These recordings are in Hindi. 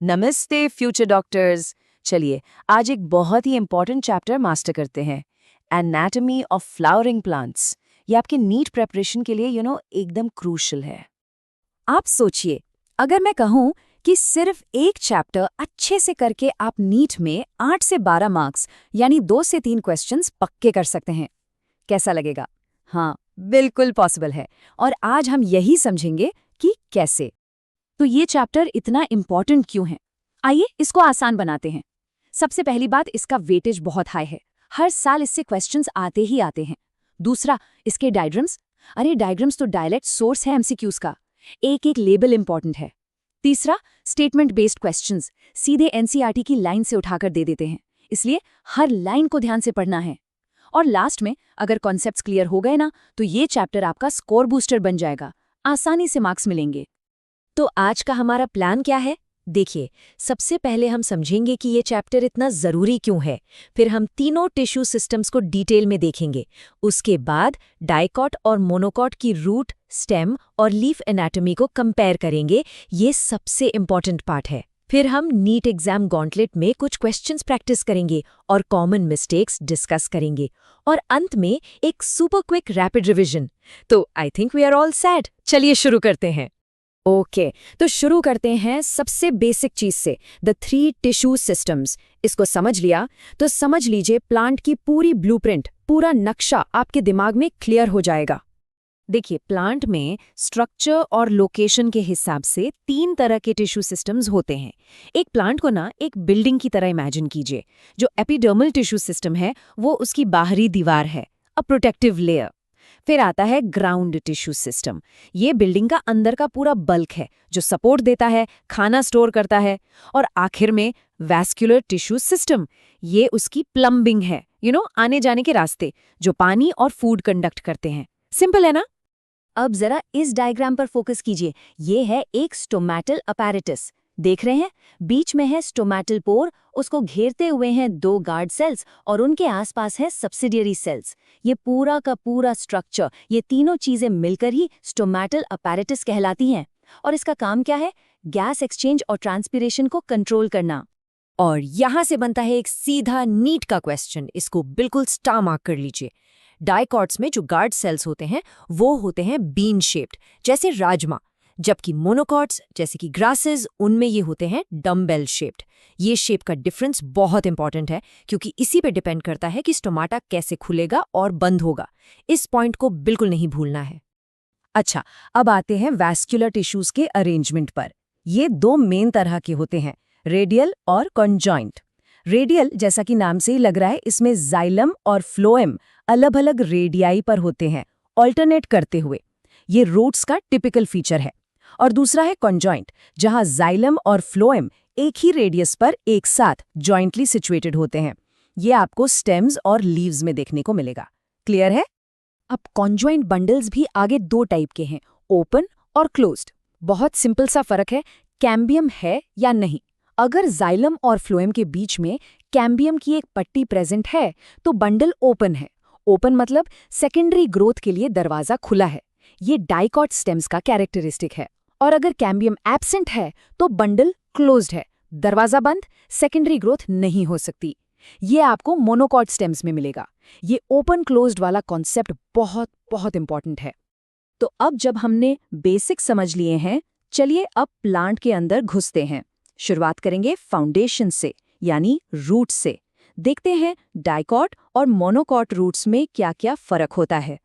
नमस्ते फ्यूचर डॉक्टर्स। चलिए आज एक बहुत ही इंपॉर्टेंट चैप्टर मास्टर करते हैं, एनाटॉमी ऑफ फ्लावरिंग प्लांट्स। ये आपके नीट प्रेपरेशन के लिए एकदम क्रूशल है। आप सोचिए, अगर मैं कहूं कि सिर्फ एक चैप्टर अच्छे से करके आप नीट में 8 से 12 मार्क्स यानी 2 से 3 क्वेश्चंस पक्के कर सकते हैं, कैसा लगेगा? हाँ, बिल्कुल पॉसिबल है। और आज हम यही समझेंगे कि कैसे। तो ये चैप्टर इतना इम्पॉर्टेंट क्यों है? आइए इसको आसान बनाते हैं। सबसे पहली बात, इसका वेटेज बहुत हाई है। हर साल इससे क्वेश्चंस आते ही आते हैं। दूसरा, इसके डायग्राम्स। अरे डायग्राम्स तो डायरेक्ट सोर्स है एमसीक्यूज का। एक एक लेबल इंपॉर्टेंट है। तीसरा, स्टेटमेंट बेस्ड क्वेश्चंस सीधे एनसीईआरटी की लाइन से उठाकर दे देते हैं, इसलिए हर लाइन को ध्यान से पढ़ना है। और लास्ट में, अगर कॉन्सेप्ट्स क्लियर हो गए ना, तो ये चैप्टर आपका स्कोर बूस्टर बन जाएगा। आसानी से मार्क्स मिलेंगे। तो आज का हमारा प्लान क्या है? देखिए, सबसे पहले हम समझेंगे कि ये चैप्टर इतना ज़रूरी क्यों है। फिर हम तीनों टिश्यू सिस्टम्स को डिटेल में देखेंगे। उसके बाद डाइकॉट और मोनोकॉट की रूट, स्टेम और लीफ एनाटॉमी को कंपेयर करेंगे। ये सबसे इम्पॉर्टेंट पार्ट है। फिर हम नीट एग्जाम गॉन्टलेट में कुछ क्वेश्चंस प्रैक्टिस करेंगे और कॉमन मिस्टेक्स डिस्कस करेंगे। और अंत में एक सुपर क्विक रैपिड रिविजन। तो I think we are all set. चलिए शुरू करते हैं। ओके, तो शुरू करते हैं सबसे बेसिक चीज से, द 3 टिश्यू सिस्टम्स। इसको समझ लिया तो समझ लीजिए प्लांट की पूरी ब्लूप्रिंट, पूरा नक्शा आपके दिमाग में क्लियर हो जाएगा। देखिए, प्लांट में स्ट्रक्चर और लोकेशन के हिसाब से 3 तरह के टिश्यू सिस्टम्स होते हैं। एक प्लांट को एक बिल्डिंग की तरह इमेजिन कीजिए। जो एपिडर्मल टिश्यू सिस्टम है वो उसकी बाहरी दीवार है, अ प्रोटेक्टिव लेयर। फिर आता है ग्राउंड टिश्यू सिस्टम। ये बिल्डिंग का अंदर का पूरा बल्क है, जो सपोर्ट देता है, खाना स्टोर करता है। और आखिर में वैस्कुलर टिश्यू सिस्टम। ये उसकी प्लम्बिंग है, आने जाने के रास्ते, जो पानी और फूड कंडक्ट करते हैं। सिंपल है ना? अब जरा इस डायग्राम पर फोकस कीजिए। ये है एक स्टोमेटल अपैरेटस। देख रहे हैं, बीच में है स्टोमेटल पोर, उसको घेरते हुए हैं 2 गार्ड सेल्स और उनके आसपास है सब्सिडियरी सेल्स। ये पूरा का पूरा स्ट्रक्चर, ये तीनों चीजें मिलकर ही स्टोमेटल अपैरेटस कहलाती हैं। और इसका काम क्या है? गैस एक्सचेंज और ट्रांसपिरेशन को कंट्रोल करना। और यहां से बनता है एक सीधा नीट का क्वेश्चन। इसको बिल्कुल स्टार मार्क कर लीजिए। डाइकॉट्स में जो गार्ड सेल्स होते हैं वो होते हैं बीन शेप्ड, जैसे राजमा। जबकि मोनोकॉट्स जैसे कि ग्रासेस, उनमें ये होते हैं डम्बेल शेप्ड। ये शेप का डिफरेंस बहुत इंपॉर्टेंट है, क्योंकि इसी पे डिपेंड करता है कि स्टोमाटा कैसे खुलेगा और बंद होगा। इस पॉइंट को बिल्कुल नहीं भूलना है। अच्छा, अब आते हैं वैस्कुलर टिश्यूज के अरेंजमेंट पर। ये 2 मेन तरह के होते हैं, रेडियल और कॉन्जॉइंट। रेडियल, जैसा कि नाम से ही लग रहा है, इसमें जाइलम और फ्लोएम अलग अलग रेडियाई पर होते हैं, ऑल्टरनेट करते हुए। ये रूट्स का टिपिकल फीचर है। और दूसरा है कॉन्जॉइंट, जहां जाइलम और फ्लोएम एक ही रेडियस पर एक साथ जॉइंटली सिचुएटेड होते हैं। ये आपको स्टेम्स और लीव्स में देखने को मिलेगा। क्लियर है? अब कॉन्जॉइंट बंडल्स भी आगे 2 टाइप के हैं, ओपन और क्लोज्ड। बहुत सिंपल सा फर्क है, कैम्बियम है या नहीं। अगर जाइलम और फ्लोएम के बीच में कैम्बियम की एक पट्टी प्रेजेंट है तो बंडल ओपन है। ओपन मतलब सेकेंडरी ग्रोथ के लिए दरवाजा खुला है। ये डाइकॉट स्टेम्स का कैरेक्टरिस्टिक है। और अगर कैम्बियम एब्सेंट है तो बंडल क्लोज्ड है, दरवाजा बंद, सेकेंडरी ग्रोथ नहीं हो सकती। ये आपको मोनोकॉट स्टेम्स में मिलेगा। ये ओपन क्लोज्ड वाला कॉन्सेप्ट बहुत बहुत इंपॉर्टेंट है। तो अब जब हमने बेसिक समझ लिए हैं, चलिए अब प्लांट के अंदर घुसते हैं। शुरुआत करेंगे फाउंडेशन से, यानी रूट से। देखते हैं डाइकॉट और मोनोकॉट रूट्स में क्या क्या फर्क होता है।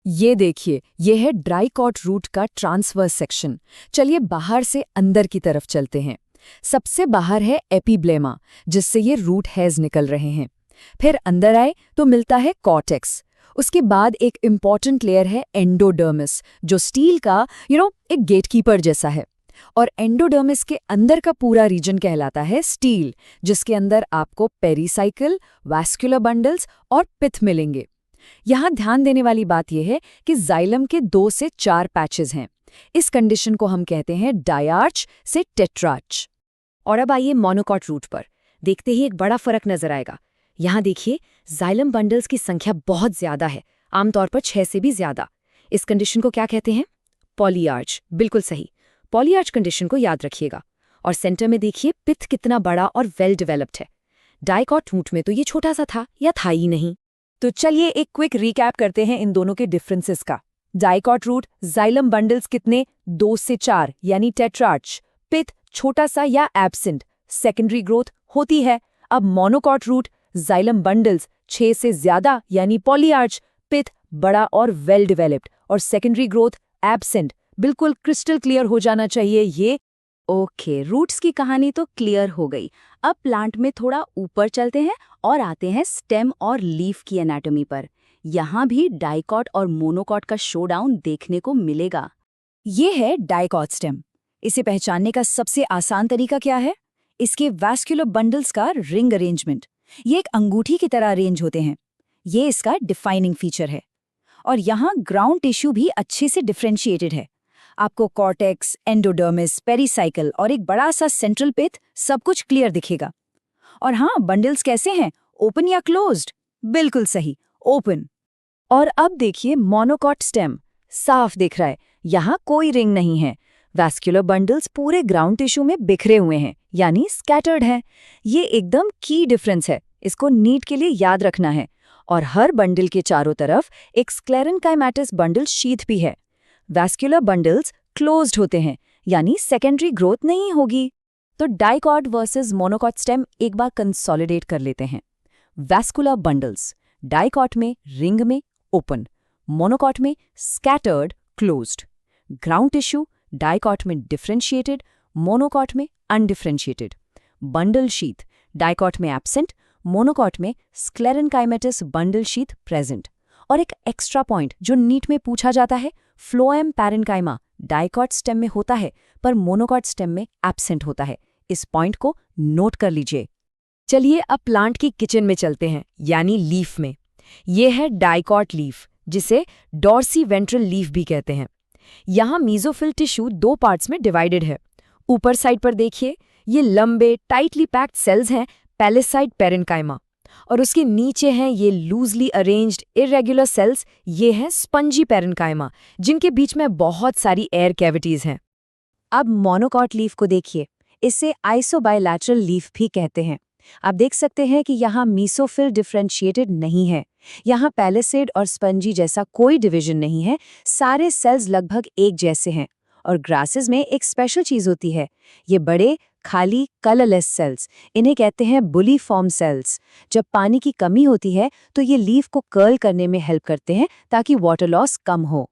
ये देखिए, ये है डाइकॉट रूट का ट्रांसवर्स सेक्शन। चलिए बाहर से अंदर की तरफ चलते हैं। सबसे बाहर है एपिब्लेमा, जिससे ये रूट हेयर्स निकल रहे हैं। फिर अंदर आए तो मिलता है कॉर्टेक्स। उसके बाद एक इम्पॉर्टेंट लेयर है एंडोडर्मिस, जो स्टील का एक गेटकीपर जैसा है। और एंडोडर्मिस के अंदर का पूरा रीजन कहलाता है स्टील, जिसके अंदर आपको पेरिसाइकिल, वैस्कुलर बंडल्स और पिथ मिलेंगे। यहाँ ध्यान देने वाली बात यह है कि जाइलम के 2 से 4 पैचेस हैं। इस कंडीशन को हम कहते हैं डायार्च से टेट्रार्च। और अब आइए मोनोकॉट रूट पर। देखते ही एक बड़ा फर्क नजर आएगा। यहाँ देखिए, जाइलम बंडल्स की संख्या बहुत ज्यादा है, आमतौर पर 6 से भी ज्यादा। इस कंडीशन को क्या कहते हैं? पॉलीआर्च। बिल्कुल सही, पॉलीआर्च कंडीशन को याद रखिएगा। और सेंटर में देखिए पिथ कितना बड़ा और वेल डेवलप्ड है। डाइकॉट रूट में तो ये छोटा सा था या था ही नहीं। तो चलिए एक क्विक रिकैप करते हैं इन दोनों के डिफरेंसेस का। डाइकॉट रूट जाइलम बंडल्स कितने 2 से 4 यानी टेट्रार्च, पिथ छोटा सा या एब्सेंट, सेकेंडरी ग्रोथ होती है। अब मोनोकॉट रूट जाइलम बंडल्स 6 से ज्यादा यानी पॉलीआर्च, पिथ बड़ा और वेल डेवलप्ड और सेकेंडरी ग्रोथ एब्सेंट। बिल्कुल क्रिस्टल क्लियर हो जाना चाहिए ये। ओके, रूट्स की कहानी तो क्लियर हो गई। अब प्लांट में थोड़ा ऊपर चलते हैं और आते हैं स्टेम और लीफ की एनाटॉमी पर। यहाँ भी डाइकॉट और मोनोकॉट का शोडाउन देखने को मिलेगा। ये है डाइकॉट स्टेम। इसे पहचानने का सबसे आसान तरीका क्या है? इसके वैस्कुलर बंडल्स का रिंग अरेंजमेंट। ये एक अंगूठी की तरह अरेंज होते हैं। ये इसका डिफाइनिंग फीचर है। और यहाँ ग्राउंड टिश्यू भी अच्छे से डिफरेंशिएटेड है। आपको कॉर्टेक्स, एंडोडर्मिस, पेरिसाइकल और एक बड़ा सा सेंट्रल पिथ सब कुछ क्लियर दिखेगा। और हाँ, बंडल्स कैसे हैं? ओपन या क्लोज्ड? बिल्कुल सही, ओपन। और अब देखिए मोनोकॉट स्टेम, साफ दिख रहा है, यहाँ कोई रिंग नहीं है। वैस्कुलर बंडल्स पूरे ग्राउंड टिश्यू में बिखरे हुए हैं, यानी स्कैटर्ड हैं। ये एकदम की डिफरेंस है, इसको नीट के लिए याद रखना है। और हर बंडल के चारों तरफ एक स्क्लेरेनकाइमेटस बंडल शीथ भी है। वैस्कुलर बंडल्स क्लोज्ड होते हैं, यानी सेकेंडरी ग्रोथ नहीं होगी। तो डाइकॉट वर्सेस मोनोकॉट स्टेम एक बार कंसोलिडेट कर लेते हैं। वैस्कुलर बंडल्स डाइकॉट में रिंग में ओपन, मोनोकॉट में scattered closed. Ground tissue dicot में डिफरेंशिएटेड, मोनोकॉट में अनडिफरेंशिएटेड। बंडल शीथ डाइकॉट में एब्सेंट, मोनोकॉट में स्क्लेरेनकाइमेटस बंडल शीथ प्रेजेंट। और एक एक्स्ट्रा पॉइंट जो नीट में पूछा जाता है, फ्लोएम पैरेन्काइमा डाइकॉट स्टेम में होता है पर मोनोकॉट स्टेम में एब्सेंट होता है। इस पॉइंट को नोट कर लीजिए। चलिए अब प्लांट की किचन में चलते हैं, यानी लीफ में। ये है डाइकॉट लीफ, जिसे डॉर्सी वेंट्रल लीफ भी कहते हैं। यहाँ मीजोफिल टिश्यू 2 पार्ट्स में डिवाइडेड है। ऊपर साइड पर देखिए, ये लंबे टाइटली पैक्ड सेल्स हैं, पैलिसाइड पैरेन्काइमा। और उसके नीचे हैं ये लूजली अरेंज्ड इरेगुलर सेल्स, ये हैं स्पंजी पैरेन्काइमा, जिनके बीच में बहुत सारी एयर कैविटीज हैं। अब मोनोकॉट लीफ को देखिए, इसे आइसोबाइलैटरल लीफ भी कहते हैं। आप देख सकते हैं कि यहाँ मीसोफिल डिफरेंशिएटेड नहीं है। यहाँ पैलिसेड और स्पंजी जैसा कोई डिवीजन नहीं है, सारे सेल्स लगभग एक जैसे हैं। और ग्रासेस में एक स्पेशल चीज होती है, ये बड़े खाली कलरलेस सेल्स, इन्हें कहते हैं बुलीफॉर्म सेल्स। जब पानी की कमी होती है तो ये लीफ को कर्ल करने में हेल्प करते हैं ताकि वाटर लॉस कम हो।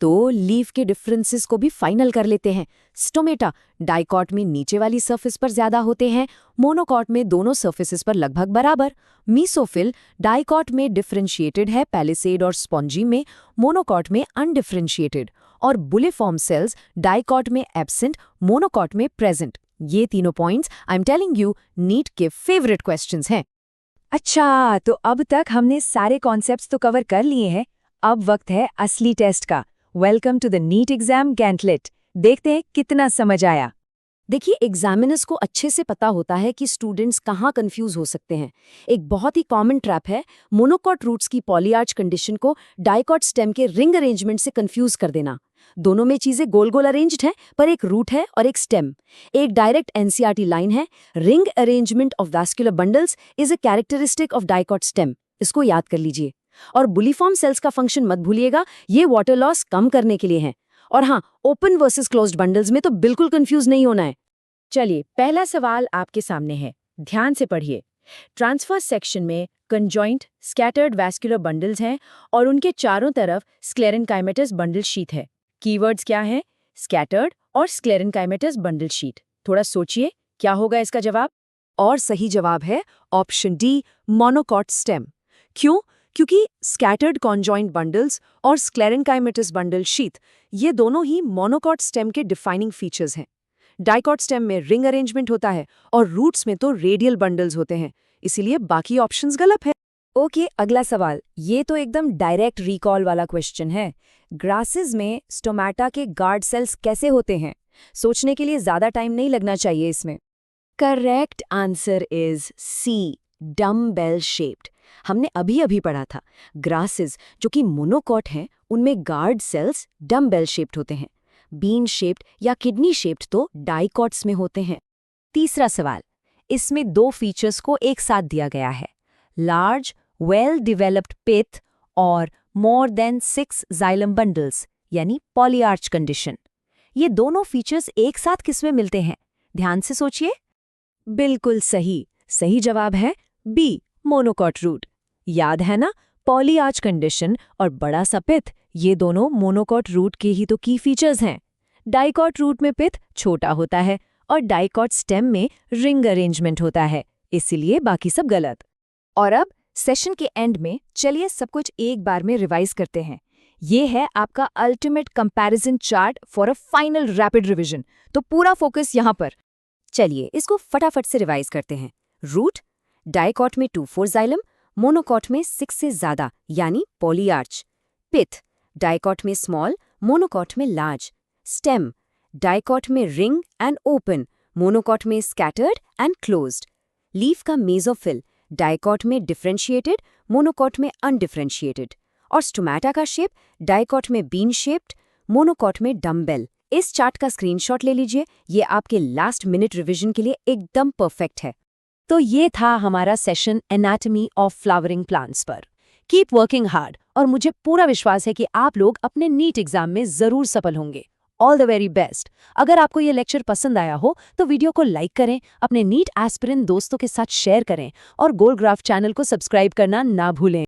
तो लीफ के डिफरेंसेस को भी फाइनल कर लेते हैं। स्टोमेटा डाइकॉट में नीचे वाली सरफेस पर ज्यादा होते हैं, मोनोकॉट में दोनों सरफेसेस पर लगभग बराबर। मीसोफिल डाइकॉट में डिफरेंशिएटेड है, पैलिसेड और स्पॉन्जी में, मोनोकॉट में अनडिफरेंशिएटेड। और बुलिफॉर्म सेल्स डाइकॉट में एब्सेंट, मोनोकॉट में प्रेजेंट। ये तीनों points I am telling you NEET के फेवरेट क्वेश्चंस हैं। अच्छा, तो अब तक हमने सारे कॉन्सेप्ट्स तो कवर कर लिए हैं। अब वक्त है असली टेस्ट का। Welcome to the NEET exam gauntlet. देखते हैं कितना समझ आया। देखिए, एग्जामिनर्स को अच्छे से पता होता है कि स्टूडेंट्स कहाँ कंफ्यूज हो सकते हैं। एक बहुत ही कॉमन ट्रैप है मोनोकॉट रूट्स की पॉलीआर्च कंडीशन को डाइकॉट स्टेम के रिंग अरेंजमेंट से कंफ्यूज कर देना। दोनों में चीजें गोल गोल अरेंज्ड हैं, पर एक रूट है और एक स्टेम। एक डायरेक्ट एनसीईआरटी लाइन है, ring arrangement of vascular bundles is a characteristic of dicot stem. इसको याद कर लीजिए। और बुलिफॉर्म सेल्स का फंक्शन मत भूलिएगा, ये वाटर लॉस कम करने के लिए है। और हाँ, ओपन वर्सेस क्लोज्ड बंडल्स में तो बिल्कुल कंफ्यूज नहीं होना है। चलिए, पहला सवाल आपके सामने है, ध्यान से पढ़िए। ट्रांसफर सेक्शन में कंजॉइंट स्कैटर्ड वैस्कुलर बंडल्स हैं और उनके चारों तरफ स्क्लेरेनकाइमेटस बंडल शीट है। कीवर्ड्स क्या हैं? स्कैटर्ड और स्क्लेरेनकाइमेटस बंडल शीट। थोड़ा सोचिए, क्या होगा इसका जवाब? और सही जवाब है ऑप्शन डी, मोनोकॉट स्टेम। क्यों? क्योंकि स्कैटर्ड कॉन्जॉइंट बंडल्स और स्क्लेरेनकाइमेटस बंडल शीट, ये दोनों ही मोनोकॉट स्टेम के डिफाइनिंग फीचर्स हैं। डाइकॉट स्टेम में रिंग अरेंजमेंट होता है और रूट्स में तो रेडियल बंडल्स होते हैं, इसीलिए बाकी ऑप्शंस गलत है। ओके, अगला सवाल। ये तो एकदम डायरेक्ट रिकॉल वाला क्वेश्चन है। ग्रासेस में स्टोमेटा के गार्ड सेल्स कैसे होते हैं? सोचने के लिए ज्यादा टाइम नहीं लगना चाहिए इसमें। Correct answer is C, dumbbell shaped. हमने अभी अभी पढ़ा था, ग्रासेस जो कि मोनोकॉट हैं, उनमें गार्ड सेल्स डम्बेल शेप्ड होते हैं। बीन शेप्ड या किडनी शेप्ड तो डाइकॉट्स में होते हैं। तीसरा सवाल, इसमें 2 फीचर्स को एक साथ दिया गया है, लार्ज वेल डेवलप्ड पिथ और मोर देन 6 जाइलम बंडल्स, यानी पॉलीआर्च कंडीशन। ये दोनों फीचर्स एक साथ किसमें मिलते हैं? ध्यान से सोचिए। बिल्कुल सही। सही जवाब है बी, मोनोकॉट रूट। याद है ना, पॉलीआर्च कंडीशन और बड़ा सा पिथ, ये दोनों मोनोकॉट रूट के ही तो की फीचर्स हैं। डाइकॉट रूट में पिथ छोटा होता है और डाइकॉट स्टेम में रिंग अरेंजमेंट होता है, इसीलिए बाकी सब गलत। और अब सेशन के एंड में चलिए सब कुछ एक बार में रिवाइज करते हैं। ये है आपका ultimate comparison chart for a final rapid revision, तो पूरा फोकस यहाँ पर। चलिए इसको फटाफट से रिवाइज करते हैं। रूट, डाइकॉट में 2-4 जाइलम, मोनोकॉट में 6 से ज्यादा यानी पॉलीआर्च। पिथ, डाइकॉट में स्मॉल, मोनोकॉट में लार्ज। स्टेम, डाइकॉट में रिंग एंड ओपन, मोनोकॉट में स्कैटर्ड एंड क्लोज्ड। लीफ का मेसोफिल, डाइकॉट में डिफरेंशिएटेड, मोनोकॉट में अनडिफरेंशिएटेड। और स्टोमेटा का शेप, डाइकॉट में बीन शेप्ड, मोनोकॉट में डम्बेल। इस चार्ट का स्क्रीनशॉट ले लीजिए, ये आपके लास्ट मिनट रिवीजन के लिए एकदम परफेक्ट है। तो ये था हमारा session anatomy of flowering plants पर। कीप वर्किंग हार्ड, और मुझे पूरा विश्वास है कि आप लोग अपने नीट एग्जाम में जरूर सफल होंगे। All the very best. अगर आपको ये लेक्चर पसंद आया हो तो वीडियो को लाइक करें, अपने नीट एस्पिरेंट दोस्तों के साथ शेयर करें और गोल्ड ग्राफ चैनल को सब्सक्राइब करना ना भूलें।